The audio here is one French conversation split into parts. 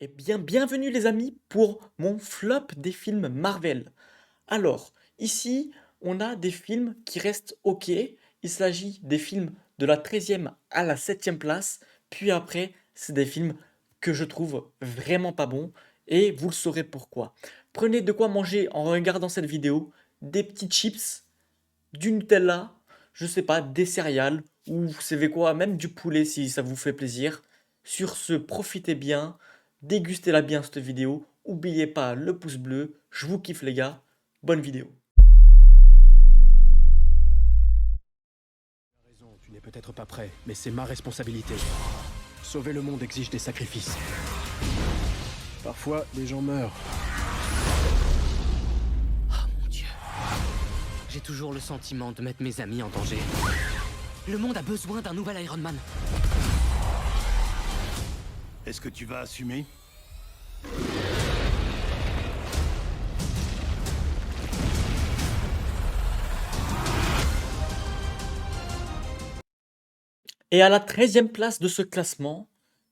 Eh bien, bienvenue les amis pour mon flop des films Marvel. Alors, ici, on a des films qui restent OK. Il s'agit des films de la 13e à la 7e place. Puis après, c'est des films que je trouve vraiment pas bons. Et vous le saurez pourquoi. Prenez de quoi manger en regardant cette vidéo. Des petits chips, du Nutella, je sais pas, des céréales, ou vous savez quoi, même du poulet si ça vous fait plaisir. Sur ce, profitez bien, dégustez-la bien cette vidéo, oubliez pas le pouce bleu, je vous kiffe les gars, bonne vidéo. Raison, tu n'es peut-être pas prêt, mais c'est ma responsabilité. Sauver le monde exige des sacrifices. Parfois, des gens meurent. Oh mon Dieu. J'ai toujours le sentiment de mettre mes amis en danger. Le monde a besoin d'un nouvel Iron Man. Est-ce que tu vas assumer? Et à la 13e place de ce classement,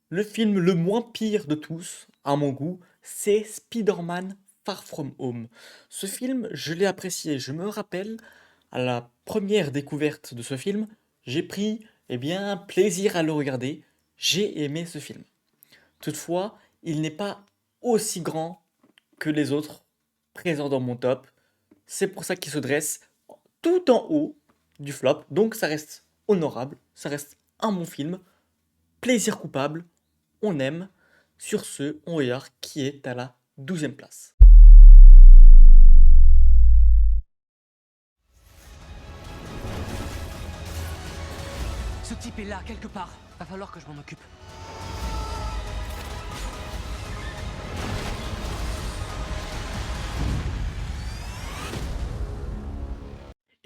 le film le moins pire de tous, à mon goût, c'est Spider-Man Far From Home. Ce film, je l'ai apprécié. Je me rappelle, à la première découverte de ce film, j'ai pris plaisir à le regarder. J'ai aimé ce film. Toutefois, il n'est pas aussi grand que les autres présents dans mon top. C'est pour ça qu'il se dresse tout en haut du flop. Donc ça reste honorable, ça reste un bon film. Plaisir coupable, on aime. Sur ce, on regarde qui est à la 12e place. Ce type est là, quelque part. Va falloir que je m'en occupe.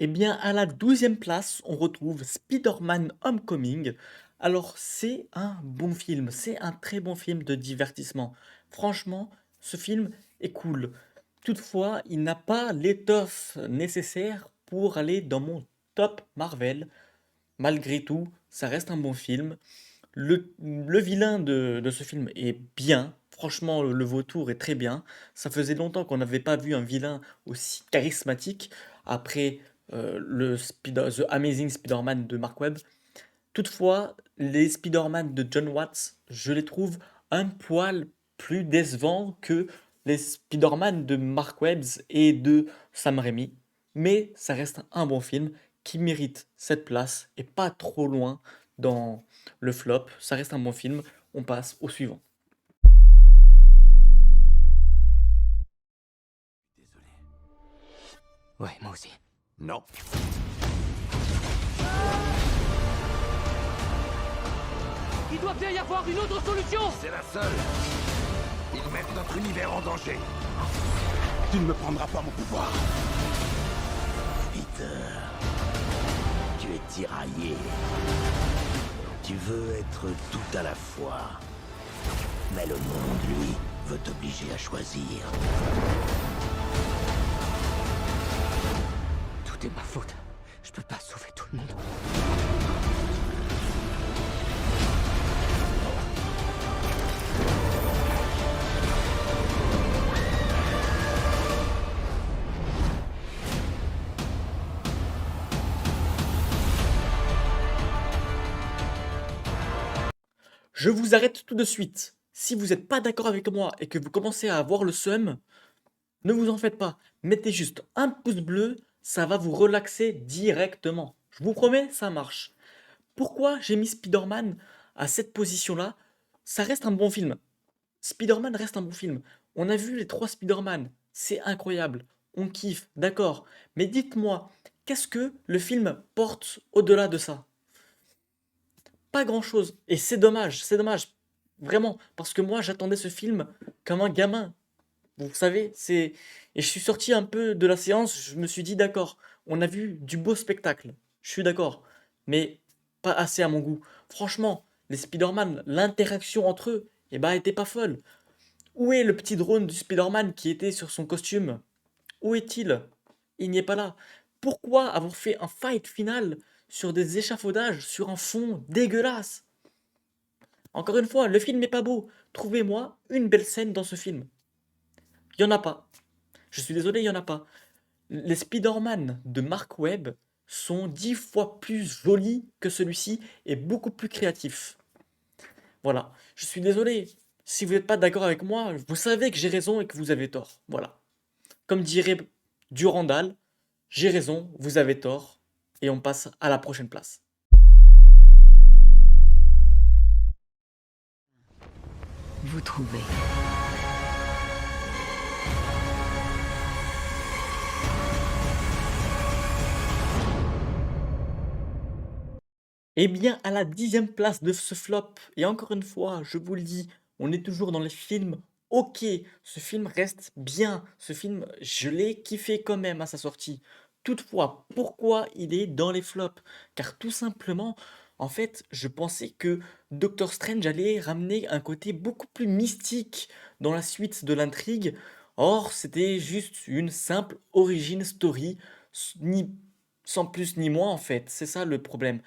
Eh bien, à la 12e place, on retrouve Spider-Man Homecoming. Alors, c'est un bon film, c'est un très bon film de divertissement. Franchement, ce film est cool. Toutefois, il n'a pas l'étoffe nécessaire pour aller dans mon top Marvel. Malgré tout, ça reste un bon film. Le vilain de ce film est bien. Franchement, le vautour est très bien. Ça faisait longtemps qu'on n'avait pas vu un vilain aussi charismatique après The Amazing Spider-Man de Mark Webb. Toutefois, les Spider-Man de John Watts, je les trouve un poil plus décevants que les Spider-Man de Mark Webb et de Sam Raimi. Mais ça reste un bon film qui mérite cette place et pas trop loin dans le flop. Ça reste un bon film. On passe au suivant. Désolé. Ouais, moi aussi. Non. Il doit bien y avoir une autre solution. C'est la seule. Ils mettent notre univers en danger. Tu ne me prendras pas mon pouvoir. Peter, tu es tiraillé. Tu veux être tout à la fois. Mais le monde, lui, veut t'obliger à choisir. Tout est ma faute. Je peux pas sauver tout le monde. Je vous arrête tout de suite. Si vous n'êtes pas d'accord avec moi et que vous commencez à avoir le seum, ne vous en faites pas. Mettez juste un pouce bleu, ça va vous relaxer directement. Je vous promets, ça marche. Pourquoi j'ai mis Spider-Man à cette position-là? Ça reste un bon film. Spider-Man reste un bon film. On a vu les trois Spider-Man. C'est incroyable. On kiffe, d'accord. Mais dites-moi, qu'est-ce que le film porte au-delà de ça? Pas grand-chose. Et c'est dommage, c'est dommage. Vraiment. Parce que moi, j'attendais ce film comme un gamin. Vous savez, c'est. Et je suis sorti un peu de la séance, je me suis dit, d'accord, on a vu du beau spectacle. Je suis d'accord. Mais pas assez à mon goût. Franchement, les Spider-Man, l'interaction entre eux, eh ben, était pas folle. Où est le petit drone du Spider-Man qui était sur son costume? Où est-il? Il n'y est pas là. Pourquoi avoir fait un fight final sur des échafaudages, sur un fond dégueulasse? Encore une fois, le film n'est pas beau. Trouvez-moi une belle scène dans ce film. Il n'y en a pas. Je suis désolé, il n'y en a pas. Les Spider-Man de Mark Webb sont 10 fois plus jolis que celui-ci et beaucoup plus créatifs. Voilà. Je suis désolé. Si vous n'êtes pas d'accord avec moi, vous savez que j'ai raison et que vous avez tort. Voilà. Comme dirait Durandal, j'ai raison, vous avez tort. Et on passe à la prochaine place. Vous trouvez. Eh bien, à la 10e place de ce flop, et encore une fois, je vous le dis, on est toujours dans les films. Ok, ce film reste bien. Ce film, je l'ai kiffé quand même à sa sortie. Toutefois, pourquoi il est dans les flops? Car tout simplement, en fait, je pensais que Doctor Strange allait ramener un côté beaucoup plus mystique dans la suite de l'intrigue. Or, c'était juste une simple origin story, ni sans plus ni moins en fait. C'est ça le problème.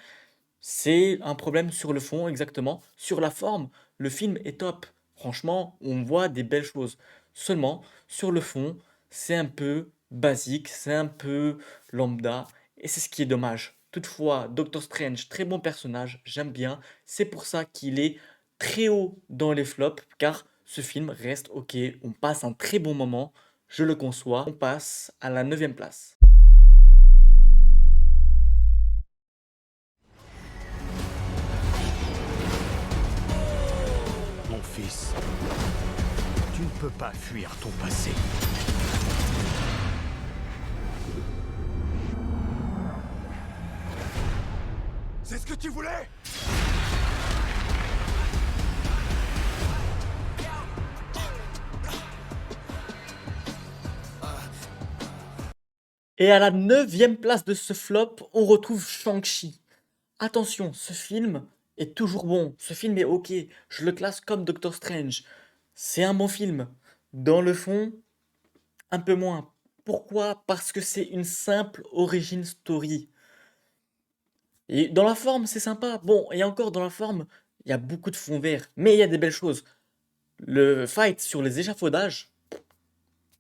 C'est un problème sur le fond, exactement. Sur la forme, le film est top. Franchement, on voit des belles choses. Seulement, sur le fond, c'est un peu basique, c'est un peu lambda, et c'est ce qui est dommage. Toutefois, Doctor Strange, très bon personnage, j'aime bien. C'est pour ça qu'il est très haut dans les flops, car ce film reste ok. On passe un très bon moment, je le conçois. On passe à la 9e place. Mon fils, tu ne peux pas fuir ton passé. C'est ce que tu voulais? Et à la 9e place de ce flop, on retrouve Shang-Chi. Attention, ce film est toujours bon. Ce film est ok. Je le classe comme Doctor Strange. C'est un bon film. Dans le fond, un peu moins. Pourquoi? Parce que c'est une simple origin story. Et dans la forme, c'est sympa. Bon, et encore dans la forme, il y a beaucoup de fond vert. Mais il y a des belles choses. Le fight sur les échafaudages,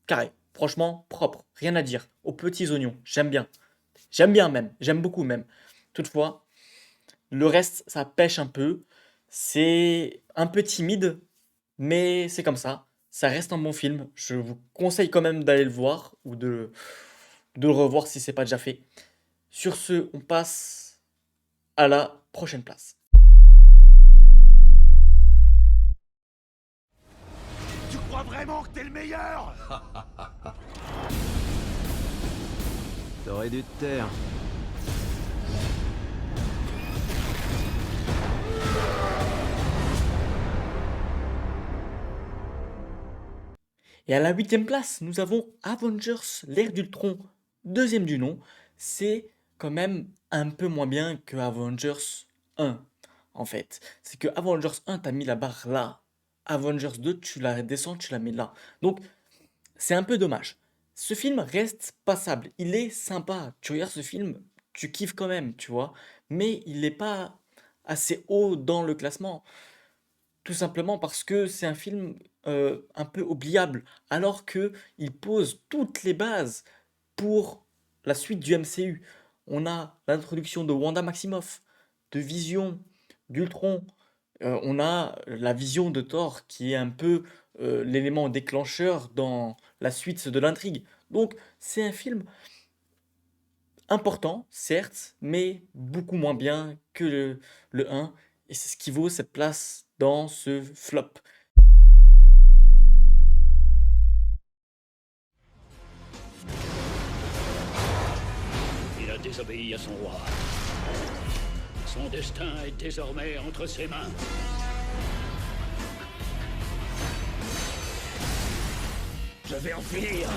carré. Franchement, propre. Rien à dire. Aux petits oignons. J'aime bien. J'aime bien même. J'aime beaucoup même. Toutefois, le reste, ça pêche un peu. C'est un peu timide, mais c'est comme ça. Ça reste un bon film. Je vous conseille quand même d'aller le voir ou de le revoir si c'est pas déjà fait. Sur ce, on passe à la prochaine place. Tu crois vraiment que t'es le meilleur? T'aurais dû te taire. Et à la 8e place, nous avons Avengers, l'ère d'Ultron, deuxième du nom. C'est quand même un peu moins bien que Avengers 1, en fait. C'est que Avengers 1, t'as mis la barre là. Avengers 2, tu la descends, tu la mets là. Donc, c'est un peu dommage. Ce film reste passable. Il est sympa. Tu regardes ce film, tu kiffes quand même, tu vois. Mais il n'est pas assez haut dans le classement. Tout simplement parce que c'est un film un peu oubliable, alors que il pose toutes les bases pour la suite du MCU. On a l'introduction de Wanda Maximoff, de Vision, d'Ultron. On a la vision de Thor qui est un peu l'élément déclencheur dans la suite de l'intrigue. Donc c'est un film important, certes, mais beaucoup moins bien que le 1. Et c'est ce qui vaut cette place dans ce flop. Il a désobéi à son roi. Son destin est désormais entre ses mains. Je vais en finir.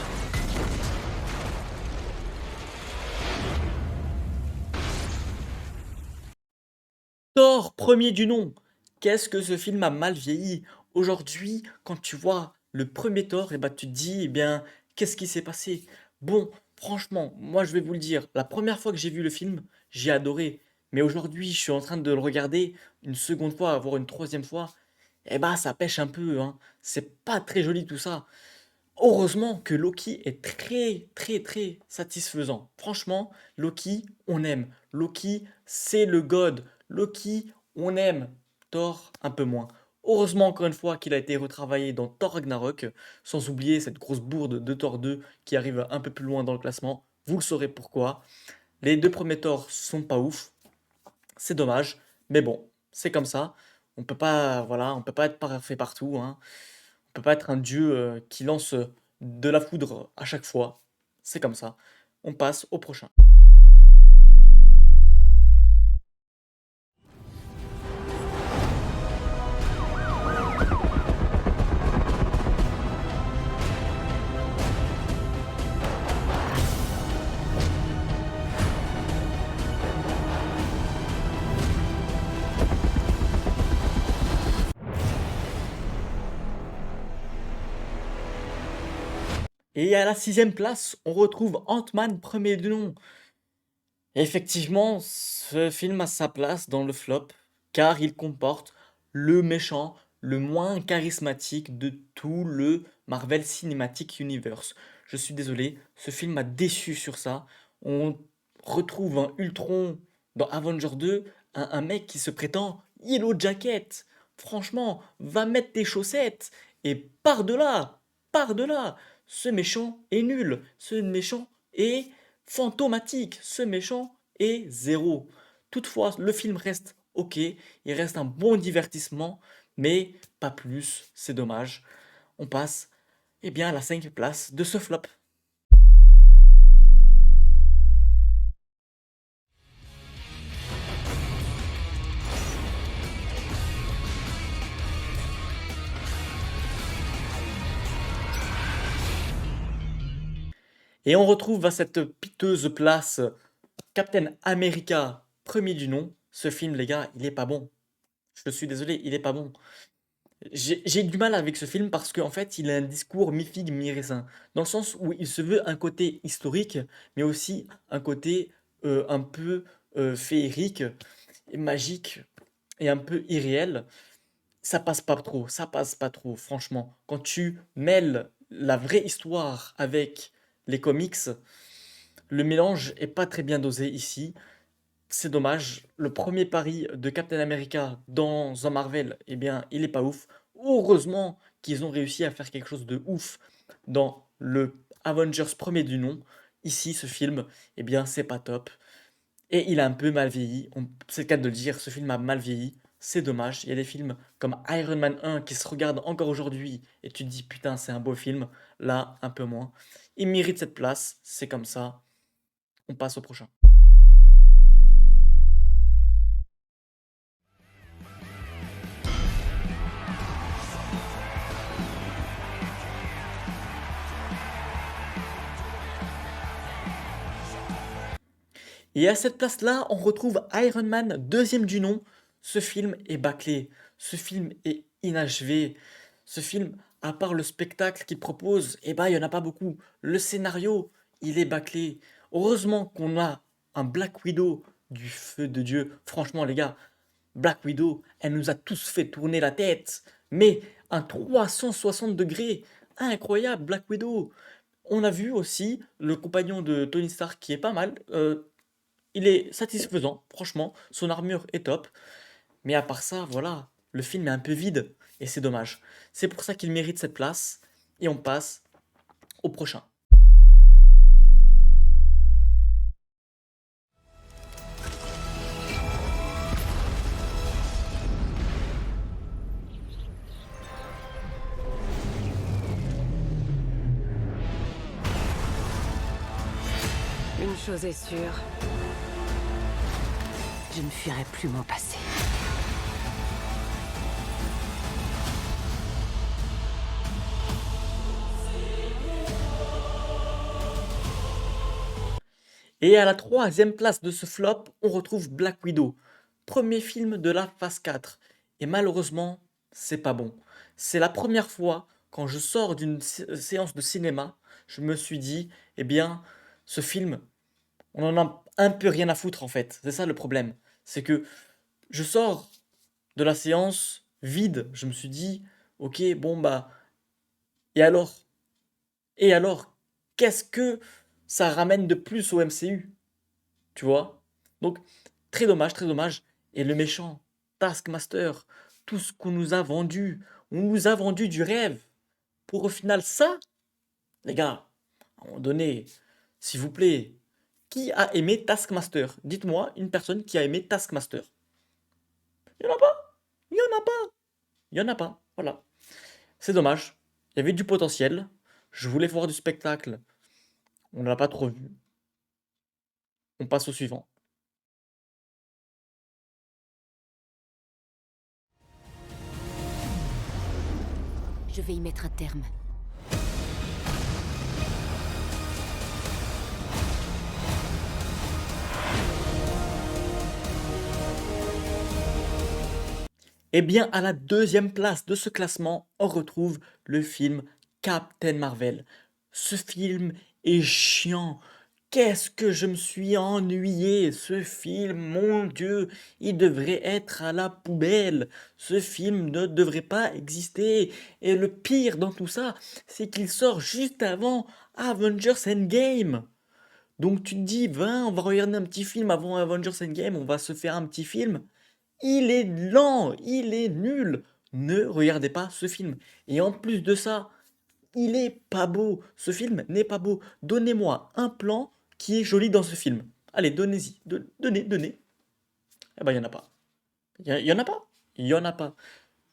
Thor, premier du nom. Qu'est-ce que ce film a mal vieilli? Aujourd'hui, quand tu vois le premier Thor, et bah, tu te dis, eh bien, qu'est-ce qui s'est passé? Bon, franchement, moi je vais vous le dire, la première fois que j'ai vu le film, j'ai adoré. Mais aujourd'hui, je suis en train de le regarder une seconde fois, voire une troisième fois. Eh bah, ça pêche un peu, hein. C'est pas très joli tout ça. Heureusement que Loki est très, très, très satisfaisant. Franchement, Loki, on aime. Loki, c'est le god. Loki, on aime. Thor, un peu moins. Heureusement, encore une fois, qu'il a été retravaillé dans Thor Ragnarok, sans oublier cette grosse bourde de Thor 2 qui arrive un peu plus loin dans le classement. Vous le saurez pourquoi. Les deux premiers Thor sont pas ouf. C'est dommage. Mais bon, c'est comme ça. On peut pas, voilà, on peut pas être parfait partout, hein. On peut pas être un dieu qui lance de la foudre à chaque fois. C'est comme ça. On passe au prochain. Et à la sixième place, on retrouve Ant-Man premier du nom. Effectivement, ce film a sa place dans le flop, car il comporte le méchant le moins charismatique de tout le Marvel Cinematic Universe. Je suis désolé, ce film m'a déçu sur ça. On retrouve un Ultron dans Avengers 2, un mec qui se prétend Yellow Jacket. Franchement, va mettre tes chaussettes et pars de là, pars de là. Ce méchant est nul, ce méchant est fantomatique, ce méchant est zéro. Toutefois, le film reste ok, il reste un bon divertissement, mais pas plus, c'est dommage. On passe eh bien, à la cinquième place de ce flop. Et on retrouve à cette piteuse place Captain America, premier du nom. Ce film, les gars, il est pas bon. Je suis désolé, il est pas bon. J'ai du mal avec ce film parce qu'en fait, il a un discours mi-figue, mi-raisin. Dans le sens où il se veut un côté historique, mais aussi un côté un peu féerique, et magique et un peu irréel. Ça passe pas trop, ça passe pas trop, franchement. Quand tu mêles la vraie histoire avec les comics, le mélange est pas très bien dosé ici. C'est dommage. Le premier pari de Captain America dans un Marvel, eh bien, il est pas ouf. Heureusement qu'ils ont réussi à faire quelque chose de ouf dans le Avengers premier du nom. Ici, ce film, eh bien, c'est pas top. Et il a un peu mal vieilli. C'est le cas de le dire, ce film a mal vieilli. C'est dommage. Il y a des films comme Iron Man 1 qui se regardent encore aujourd'hui et tu te dis putain, c'est un beau film. Là, un peu moins. Il mérite cette place. C'est comme ça. On passe au prochain. Et à cette place-là, on retrouve Iron Man, deuxième du nom. Ce film est bâclé. Ce film est inachevé. Ce film, à part le spectacle qu'il propose, eh ben, il n'y en a pas beaucoup. Le scénario, il est bâclé. Heureusement qu'on a un Black Widow du feu de Dieu. Franchement, les gars, Black Widow, elle nous a tous fait tourner la tête. Mais un 360 degrés. Incroyable, Black Widow. On a vu aussi le compagnon de Tony Stark qui est pas mal. Il est satisfaisant, franchement. Son armure est top. Mais à part ça, voilà, le film est un peu vide. Et c'est dommage. C'est pour ça qu'il mérite cette place. Et on passe au prochain. Une chose est sûre. Je ne fuirai plus mon passé. Et à la troisième place de ce flop, on retrouve Black Widow. Premier film de la phase 4. Et malheureusement, c'est pas bon. C'est la première fois, quand je sors d'une séance de cinéma, je me suis dit, eh bien, ce film, on en a un peu rien à foutre en fait. C'est ça le problème. C'est que je sors de la séance vide. Je me suis dit, ok, bon bah, et alors? Et alors? Qu'est-ce que ça ramène de plus au MCU? Tu vois? Donc, très dommage, très dommage. Et le méchant, Taskmaster, tout ce qu'on nous a vendu, on nous a vendu du rêve. Pour au final ça, les gars, à un moment donné, s'il vous plaît, qui a aimé Taskmaster? Dites-moi une personne qui a aimé Taskmaster. Il n'y en a pas. Il n'y en a pas. Il n'y en a pas. Voilà. C'est dommage. Il y avait du potentiel. Je voulais voir du spectacle. On ne l'a pas trop vu. On passe au suivant. Je vais y mettre un terme. Eh bien, à la deuxième place de ce classement, on retrouve le film Captain Marvel. Ce film est chiant. Qu'est-ce que je me suis ennuyé. Ce film, mon Dieu, il devrait être à la poubelle. Ce film ne devrait pas exister. Et le pire dans tout ça, c'est qu'il sort juste avant Avengers Endgame. Donc tu te dis, ben, on va regarder un petit film avant Avengers Endgame, on va se faire un petit film. Il est lent, il est nul. Ne regardez pas ce film. Et en plus de ça, il est pas beau. Ce film n'est pas beau. Donnez-moi un plan qui est joli dans ce film. Allez, donnez-y. Donnez. Eh ben, il n'y en a pas. Il y en a pas. Il y en a pas.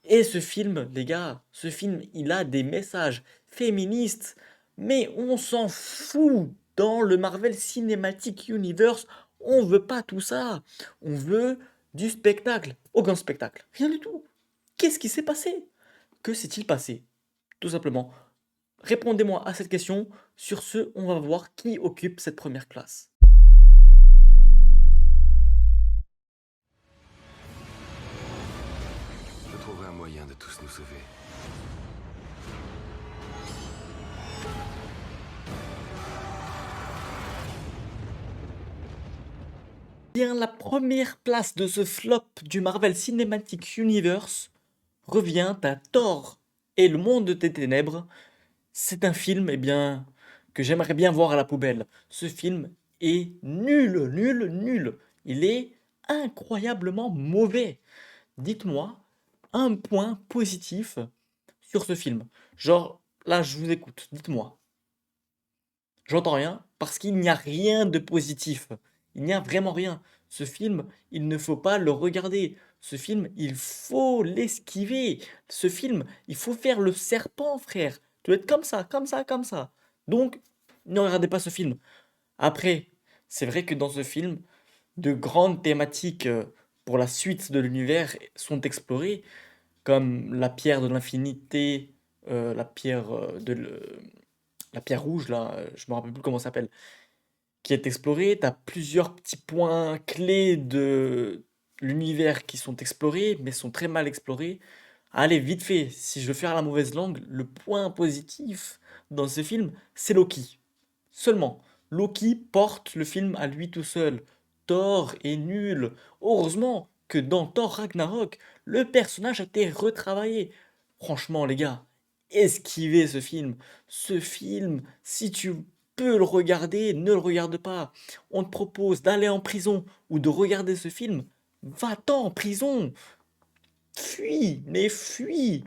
Et ce film, les gars, ce film, il a des messages féministes. Mais on s'en fout. Dans le Marvel Cinematic Universe, on veut pas tout ça. On veut du spectacle. Aucun spectacle. Rien du tout. Qu'est-ce qui s'est passé? Que s'est-il passé? Tout simplement. Répondez-moi à cette question. Sur ce, on va voir qui occupe cette première place. Je trouverai un moyen de tous nous sauver. Bien, la première place de ce flop du Marvel Cinematic Universe revient à Thor et le monde des ténèbres. C'est un film, eh bien, que j'aimerais bien voir à la poubelle. Ce film est nul. Il est incroyablement mauvais. Dites-moi un point positif sur ce film. Genre, là, je vous écoute. Dites-moi. J'entends rien parce qu'il n'y a rien de positif. Il n'y a vraiment rien. Ce film, il ne faut pas le regarder. Ce film, il faut l'esquiver. Ce film, il faut faire le serpent, frère. Tu dois être comme ça. Donc, ne regardez pas ce film. Après, c'est vrai que dans ce film, de grandes thématiques pour la suite de l'univers sont explorées, comme la pierre de l'infinité, la pierre rouge, là, je me rappelle plus comment ça s'appelle, qui est explorée. Tu as plusieurs petits points clés de l'univers qui sont explorés, mais sont très mal explorés. Allez, vite fait, si je veux faire la mauvaise langue, le point positif dans ce film, c'est Loki. Seulement, Loki porte le film à lui tout seul. Thor est nul. Heureusement que dans Thor Ragnarok, le personnage a été retravaillé. Franchement, les gars, esquivez ce film. Ce film, si tu peux le regarder, ne le regarde pas. On te propose d'aller en prison ou de regarder ce film. Va-t'en en prison. Fuis.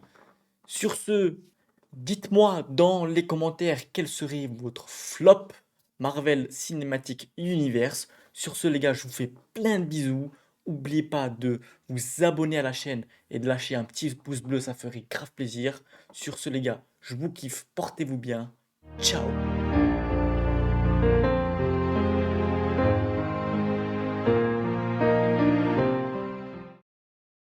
Sur ce, dites-moi dans les commentaires quel serait votre flop Marvel Cinematic Universe. Sur ce, les gars, je vous fais plein de bisous. N'oubliez pas de vous abonner à la chaîne et de lâcher un petit pouce bleu, ça ferait grave plaisir. Sur ce, les gars, je vous kiffe, portez-vous bien. Ciao.